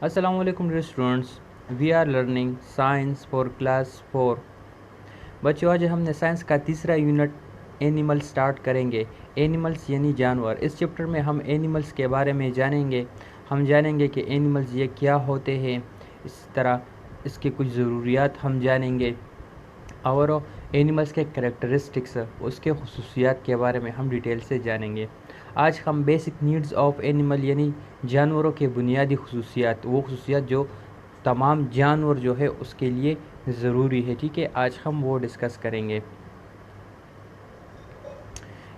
Assalamualaikum dear students, we are learning science for class 4। बच्चों आज हमने साइंस का तीसरा यूनिट एनिमल स्टार्ट करेंगे। एनिमल्स यानी जानवर। इस चैप्टर में हम एनिमल्स के बारे में जानेंगे। हम जानेंगे कि एनिमल्स ये क्या होते हैं, इस तरह इसके कुछ ज़रूरियात हम जानेंगे और एनिमल्स के करैक्टरिस्टिक्स, उसके खसूसियात के बारे में हम डिटेल से जानेंगे। आज हम बेसिक नीड्स ऑफ एनिमल यानी जानवरों के बुनियादी खसूसियात, वो खसूसियात जो तमाम जानवर जो है उसके लिए ज़रूरी है, ठीक है, आज हम वो डिस्कस करेंगे।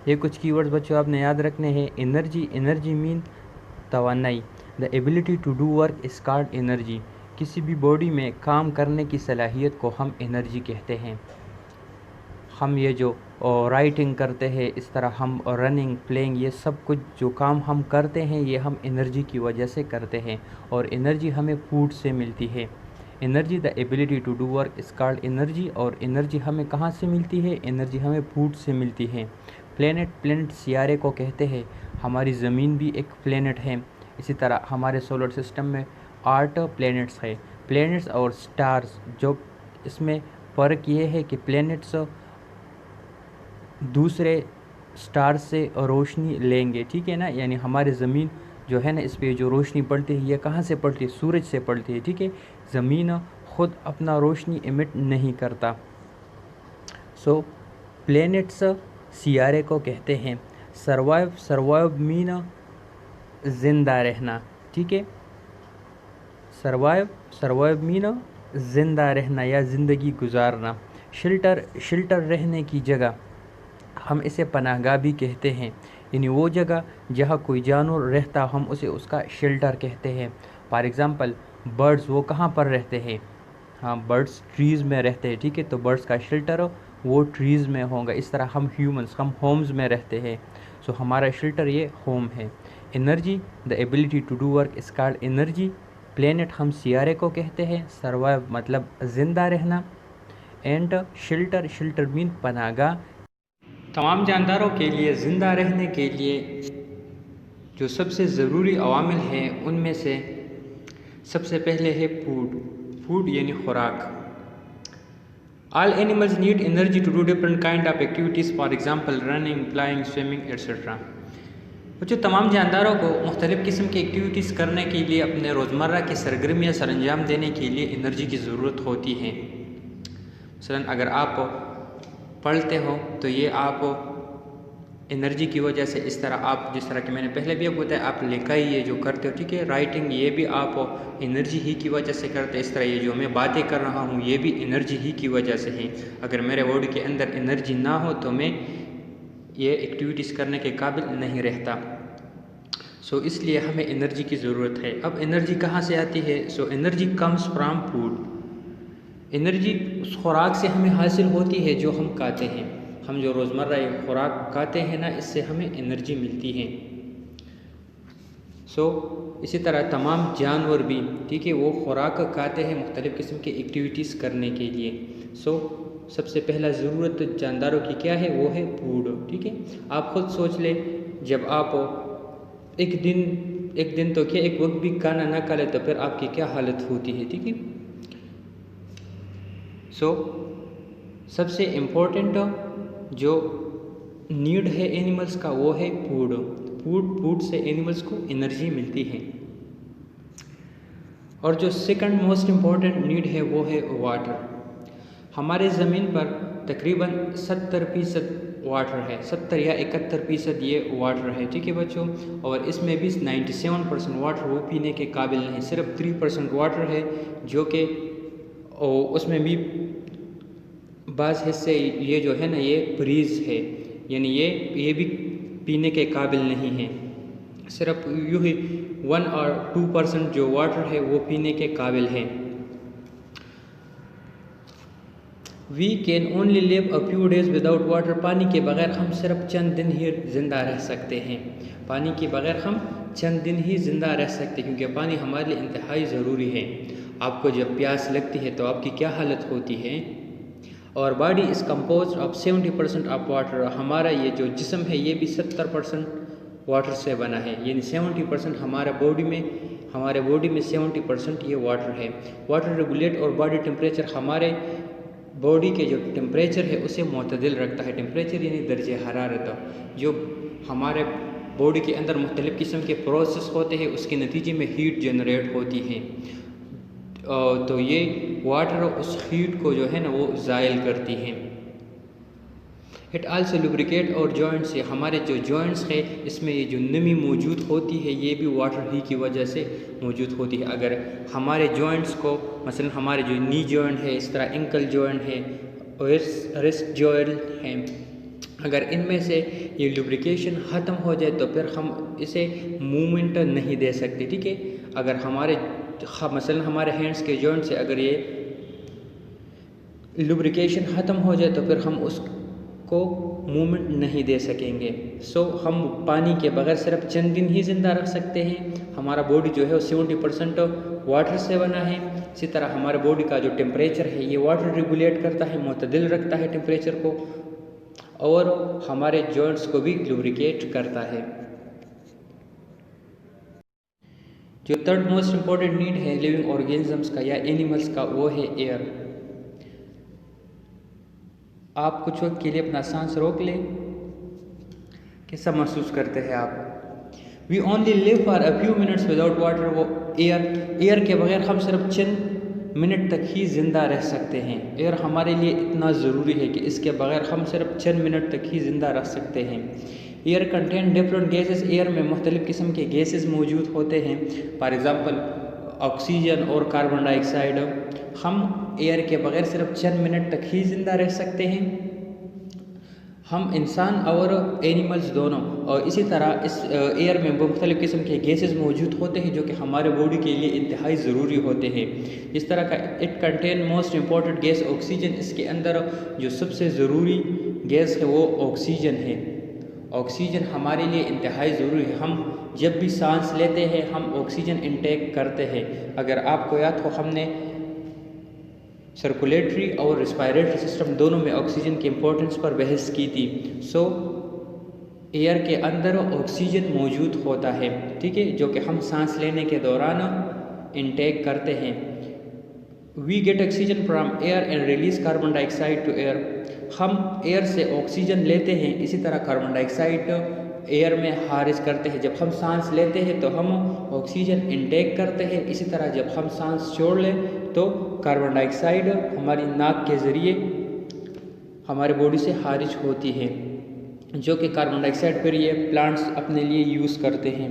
ये कुछ कीवर्ड्स बच्चों आपने याद रखने हैं। एनर्जी, एनर्जी मीन तवानाई। The ability to do work is called energy. किसी भी बॉडी में काम करने की सलाहियत को हम एनर्जी कहते हैं। हम ये जो राइटिंग करते हैं, इस तरह हम रनिंग, प्लेइंग, ये सब कुछ जो काम हम करते हैं ये हम एनर्जी की वजह से करते हैं और एनर्जी हमें फूड से मिलती है। Energy, the ability to do work is called energy. और एनर्जी हमें कहाँ से मिलती है? एनर्जी हमें फूड से मिलती है। प्लेनेट, प्लेनेट सियारे को कहते हैं। हमारी ज़मीन भी एक प्लेनेट है। इसी तरह हमारे सोलर सिस्टम में 8 प्लेनेट्स है। प्लेनेट्स और स्टार्स, जो इसमें फ़र्क ये है कि प्लेनेट्स दूसरे स्टार से रोशनी लेंगे, ठीक है ना, यानी हमारे ज़मीन जो है ना, इस पर जो रोशनी पड़ती है ये कहाँ से पड़ती है? सूरज से पड़ती है, ठीक है। ज़मीन ख़ुद अपना रोशनी एमिट नहीं करता। सो प्लैनेट्स सियारे को कहते हैं। सर्वाइव, सर्वाइव मीन ज़िंदा रहना, ठीक है। सर्वाइव, सर्वाइव मीन ज़िंदा रहना या ज़िंदगी गुजारना। शेल्टर, शेल्टर रहने की जगह, हम इसे पनाहगाह भी कहते हैं, यानी वो जगह जहाँ कोई जानवर रहता हम उसे उसका शेल्टर कहते हैं। फॉर एग्ज़ाम्पल बर्ड्स, वो कहाँ पर रहते हैं? हाँ, बर्ड्स ट्रीज़ में रहते हैं, ठीक है, तो बर्ड्स का शेल्टर वो ट्रीज़ में होगा। इस तरह हम ह्यूमंस, हम होम्स में रहते हैं, सो हमारा शेल्टर ये होम है। Energy, the ability to do work is called energy. Planet हम सियारे को कहते हैं। सर्वाइव मतलब ज़िंदा रहना। एंड शेल्टर, शेल्टर मीन पनाहगाह। तमाम जानदारों के लिए ज़िंदा रहने के लिए जो सबसे ज़रूरी अवामिल हैं उनमें से सबसे पहले है फूड। फूड यानी खुराक। All animals need energy to do different kind of activities, for example running, flying, swimming etcetera. जो तमाम जानदारों को मुख्तलिफ़ किस्म की एक्टिविटीज़ करने के लिए, अपने रोज़मर्रा की सरगर्मियाँ सर अंजाम देने के लिए एनर्जी की ज़रूरत होती है। मसलन अगर आप पढ़ते हो तो ये आप एनर्जी की वजह से, इस तरह आप, जिस तरह कि मैंने पहले भी आपको बताया, आप लिखाई ये जो करते हो, ठीक है, राइटिंग, ये भी आप एनर्जी ही की वजह से करते हैं। इस तरह ये जो मैं बातें कर रहा हूँ ये भी एनर्जी ही की वजह से है। अगर मेरे बॉडी के अंदर एनर्जी ना हो तो मैं ये एक्टिविटीज़ करने के काबिल नहीं रहता। सो इसलिए हमें एनर्जी की ज़रूरत है। अब एनर्जी कहाँ से आती है? So energy comes from food. Energy उस खुराक से हमें हासिल होती है जो हम खाते हैं। हम जो रोज़मर्रा ये खुराक खाते हैं ना, इससे हमें एनर्जी मिलती है। सो इसी तरह तमाम जानवर भी, ठीक है, वो खुराक खाते हैं मुख्तलिफ़ किस्म की एक्टिविटीज़ करने के लिए। सो सबसे पहला ज़रूरत जानदारों की क्या है? वो है फूड, ठीक है। आप ख़ुद सोच लें, जब आप एक दिन तो क्या, एक वक्त भी खाना ना खा ले तो फिर आपकी क्या हालत होती है, ठीक है। सो सबसे इम्पोर्टेंट जो नीड है एनिमल्स का वो है फूड। फूड से एनिमल्स को एनर्जी मिलती है। और जो सेकंड मोस्ट इम्पॉर्टेंट नीड है वो है वाटर। हमारे ज़मीन पर तकरीबन 70% वाटर है, 70 या 71% ये वाटर है, ठीक है बच्चों। और इसमें भी 97% वाटर वो पीने के काबिल नहीं, सिर्फ 3% वाटर है जो कि उसमें भी बाज़ हिस्से ये जो है ना ये फ्रीज़ है, यानी ये भी पीने के काबिल नहीं है। सिर्फ यूँ ही 1 और 2% जो वाटर है वो पीने के काबिल है। We can only live a few days without water. पानी के बगैर हम सिर्फ चंद दिन ही ज़िंदा रह सकते हैं। पानी के बगैर हम चंद दिन ही ज़िंदा रह सकते हैं, क्योंकि पानी हमारे लिए इंतहाई ज़रूरी है। आपको जब प्यास लगती है तो आपकी क्या हालत होती है? और body is compose of 70% of water. हमारा ये जो जिस्म है ये भी 70% वाटर से बना है, यानी 70% हमारा बॉडी में हमारे बॉडी में 70% ये वाटर है। वाटर रेगुलेट और बॉडी टेम्परेचर, हमारे बॉडी के जो टेम्परेचर है उसे मुतदिल रखता है। टेम्परेचर यानी दर्जे हरारत, जो हमारे बॉडी के अंदर मुख्तलिफ़ किस्म के प्रोसेस होते हैं उसके नतीजे में हीट जनरेट होती है, तो ये वाटर उस हीट को जो है ना वो ज़ायल करती है। इट आल्सो लुब्रिकेट और जॉइंट्स, है हमारे जो जॉइंट्स है इसमें ये जो नमी मौजूद होती है ये भी वाटर ही की वजह से मौजूद होती है। अगर हमारे जॉइंट्स को मसलन हमारे जो नी जॉइंट है, इस तरह एंकल जॉइंट है, रिस्ट जॉइंट है, अगर इनमें से ये लुब्रिकेशन ख़त्म हो जाए तो फिर हम इसे मूवमेंट नहीं दे सकते, ठीक है। अगर हमारे मसलन हमारे हैंड्स के जॉइंट से अगर ये लुब्रिकेशन ख़त्म हो जाए तो फिर हम उसको मूवमेंट नहीं दे सकेंगे। हम पानी के बगैर सिर्फ चंद दिन ही ज़िंदा रख सकते हैं। हमारा बॉडी जो है वो 70% वाटर से बना है। इसी तरह हमारे बॉडी का जो टेम्परेचर है ये वाटर रेगुलेट करता है, मुतदिल रखता है टेम्परेचर को, और हमारे जॉइंट्स को भी लुब्रिकेट करता है। जो थर्ड मोस्ट इम्पॉर्टेंट नीड है लिविंग ऑर्गेनिजम्स का या एनिमल्स का वो है एयर। आप कुछ वक्त के लिए अपना सांस रोक लें, कैसा महसूस करते हैं आप। We only live for a few minutes without water, वो एयर के बगैर हम सिर्फ चंद मिनट तक ही ज़िंदा रह सकते हैं। एयर हमारे लिए इतना ज़रूरी है कि इसके बगैर हम सिर्फ चंद मिनट तक ही ज़िंदा रह सकते हैं। Air contain different gases, air में मुख्तलिफ़ किस्म के गैसेस मौजूद होते हैं। फॉर एग्ज़ाम्पल ऑक्सीजन और कार्बन डाइऑक्साइड। हम एयर के बगैर सिर्फ चंद मिनट तक ही ज़िंदा रह सकते हैं, हम इंसान और एनिमल्स दोनों। और इसी तरह इस एयर में मुख्तलिफ़ किस्म के गैसेस मौजूद होते हैं जो कि हमारे बॉडी के लिए इंतहाई ज़रूरी होते हैं। इस तरह का it contain most important gas oxygen, इसके अंदर जो सबसे ज़रूरी गैस है वो ऑक्सीजन है। ऑक्सीजन हमारे लिए इंतहाई ज़रूरी है। हम जब भी सांस लेते हैं हम ऑक्सीजन इंटेक करते हैं। अगर आपको याद हो हमने सर्कुलेटरी और रेस्पिरेटरी सिस्टम दोनों में ऑक्सीजन की इम्पोर्टेंस पर बहस की थी। एयर के अंदर ऑक्सीजन मौजूद होता है, ठीक है, जो कि हम सांस लेने के दौरान इंटेक करते हैं। We get oxygen from air and release carbon dioxide to air. हम एयर से ऑक्सीजन लेते हैं, इसी तरह कार्बन डाइऑक्साइड एयर में खारिज करते हैं। जब हम सांस लेते हैं तो हम ऑक्सीजन इंटेक करते हैं, इसी तरह जब हम सांस छोड़ लें तो कार्बन डाइऑक्साइड हमारी नाक के ज़रिए हमारे बॉडी से खारिज होती है, जो कि कार्बन डाइऑक्साइड फिर ये प्लांट्स अपने लिए यूज़ करते हैं।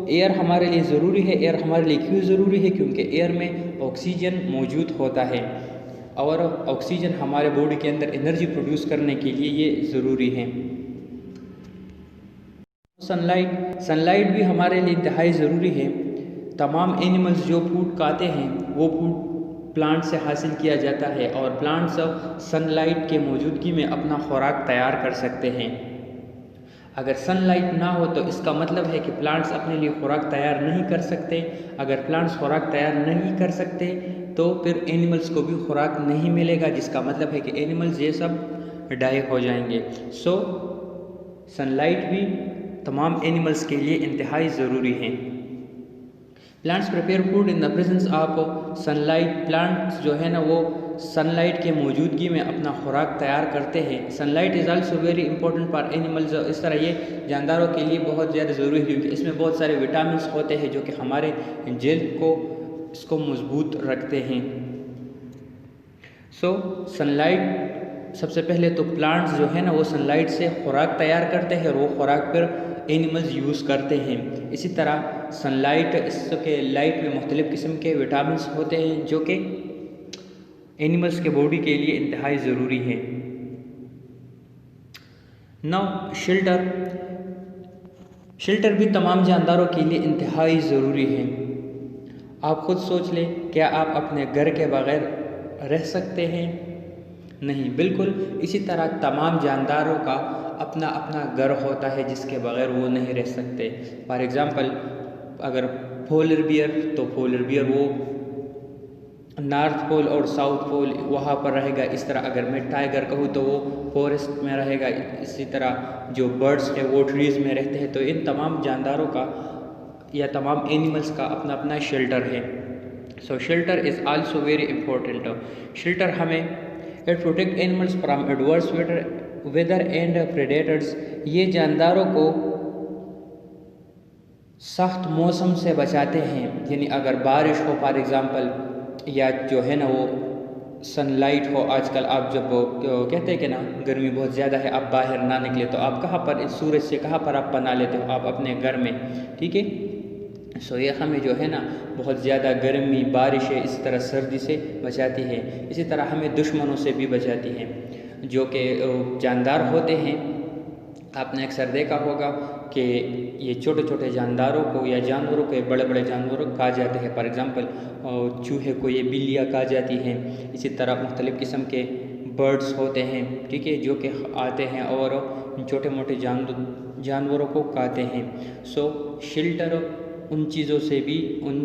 एयर हमारे लिए ज़रूरी है। एयर हमारे लिए क्यों ज़रूरी है? क्योंकि एयर में ऑक्सीजन मौजूद होता है और ऑक्सीजन हमारे बॉडी के अंदर एनर्जी प्रोड्यूस करने के लिए ये ज़रूरी है। सनलाइट भी हमारे लिए इंतहाई ज़रूरी है। तमाम एनिमल्स जो फूड खाते हैं वो फूड प्लांट से हासिल किया जाता है और प्लांट्स सनलाइट के मौजूदगी में अपना खुराक तैयार कर सकते हैं। अगर सनलाइट ना हो तो इसका मतलब है कि प्लांट्स अपने लिए खुराक तैयार नहीं कर सकते। अगर प्लांट्स खुराक तैयार नहीं कर सकते तो फिर एनिमल्स को भी खुराक नहीं मिलेगा, जिसका मतलब है कि एनिमल्स ये सब डाई हो जाएंगे। सनलाइट भी तमाम एनिमल्स के लिए इंतहाई ज़रूरी है। Plants prepare food in the presence of sunlight. Plants जो है ना वो सनलाइट के मौजूदगी में अपना खुराक तैयार करते हैं। Sunlight is also very important for animals. इस तरह ये जानदारों के लिए बहुत ज़्यादा ज़रूरी है क्योंकि इसमें बहुत सारे विटामिन होते हैं जो कि हमारे जल्द को इसको मजबूत रखते हैं। सनलाइट सबसे पहले तो प्लांट्स जो है ना वो सनलाइट से खुराक तैयार करते हैं और वो खुराक फिर एनिमल्स यूज़ करते हैं। इसी तरह सनलाइट इसके लाइट में मुख्तलिफ़ किस्म के विटामिन होते हैं जो कि एनिमल्स के बॉडी के लिए इंतहाई ज़रूरी है। शेल्टर भी तमाम जानदारों के लिए इंतहाई ज़रूरी है। आप खुद सोच लें, क्या आप अपने घर के बगैर रह सकते हैं? नहीं, बिल्कुल इसी तरह तमाम जानदारों का अपना अपना घर होता है जिसके बगैर वो नहीं रह सकते। फॉर एग्ज़ाम्पल अगर पोलर बियर, तो पोलर बियर वो नॉर्थ पोल और साउथ पोल वहाँ पर रहेगा। इस तरह अगर मैं टाइगर कहूँ तो वो फॉरेस्ट में रहेगा। इसी तरह जो बर्ड्स है वो ट्रीज़ में रहते हैं। तो इन तमाम जानदारों का या तमाम एनिमल्स का अपना अपना शेल्टर है। So shelter is also very important. Shelter हमें it protect animals from adverse weather and predators. ये जानदारों को सख्त मौसम से बचाते हैं, यानी अगर बारिश हो फॉर एग्ज़ाम्पल, या जो है ना वो सनलाइट हो। आजकल आप जब कहते हैं कि ना गर्मी बहुत ज़्यादा है, आप बाहर ना निकले, तो आप कहाँ पर इस सूरज से कहाँ पर आप पना लेते हो? आप अपने घर में, ठीक है। सो ये हमें जो है ना बहुत ज़्यादा गर्मी, बारिशें, इसी तरह सर्दी से बचाती है। इसी तरह हमें दुश्मनों से भी बचाती है, जो कि जानदार होते हैं। आपने अक्सर देखा होगा कि ये छोटे छोटे जानदारों को या जानवरों को बड़े बड़े जानवरों को खा जाते हैं। फॉर एग्ज़ाम्पल चूहे को ये बिल्लियाँ खा जाती हैं। इसी तरह मुख्तलिफ़ किस्म के बर्ड्स होते हैं, ठीक है, जो कि आते हैं और छोटे मोटे जानवरों को खाते हैं। सो शेल्टर उन चीज़ों से भी, उन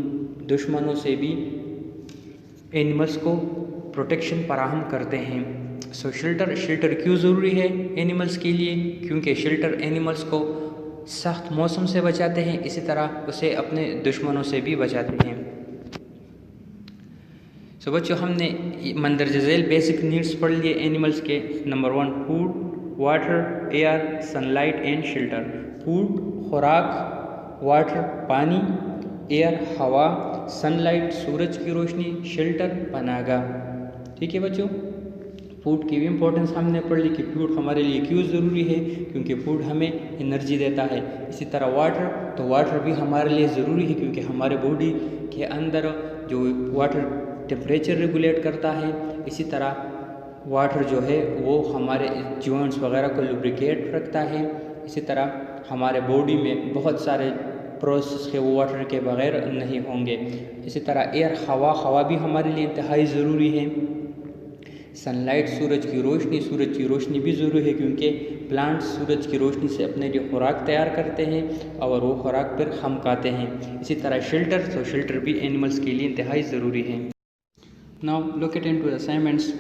दुश्मनों से भी एनिमल्स को प्रोटेक्शन फराहम करते हैं। सो शेल्टर क्यों ज़रूरी है एनिमल्स के लिए? क्योंकि शेल्टर एनिमल्स को सख्त मौसम से बचाते हैं, इसी तरह उसे अपने दुश्मनों से भी बचाते हैं। सो बच्चों, हमने मंदरजा झेल बेसिक नीड्स पढ़ लिए एनिमल्स के। Number 1 food, water, air, sunlight and shelter. Food खुराक, वाटर पानी, एयर हवा, सनलाइट सूरज की रोशनी, शेल्टर पनाहगाह। ठीक है बच्चों, फूड की भी इम्पोर्टेंस हमने पढ़ ली कि फूड हमारे लिए क्यों ज़रूरी है, क्योंकि फूड हमें एनर्जी देता है। इसी तरह वाटर, तो वाटर भी हमारे लिए ज़रूरी है क्योंकि हमारे बॉडी के अंदर जो वाटर टेम्परेचर रेगुलेट करता है। इसी तरह वाटर जो है वो हमारे जॉइंट्स वगैरह को लुब्रिकेट रखता है। इसी तरह हमारे बॉडी में बहुत सारे प्रोसेस के वो वाटर के बगैर नहीं होंगे। इसी तरह एयर हवा भी हमारे लिए इंतहाई ज़रूरी है। सनलाइट सूरज की रोशनी भी ज़रूरी है क्योंकि प्लांट्स सूरज की रोशनी से अपने लिए खुराक तैयार करते हैं और वो खुराक फिर हम खाते हैं। इसी तरह शेल्टर, तो शेल्टर भी एनिमल्स के लिए इंतहाई ज़रूरी है। Now look it into the assignments.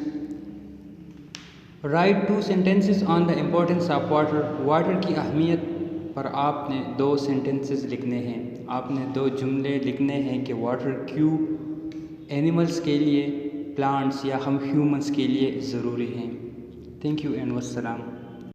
Right 2 sentences on the importance of water. Water की अहमियत पर आपने 2 सेंटेंसेस लिखने हैं। आपने 2 जुमले लिखने हैं कि वाटर क्यों एनिमल्स के लिए, प्लांट्स या हम ह्यूमंस के लिए ज़रूरी हैं। Thank you and वस्सलाम।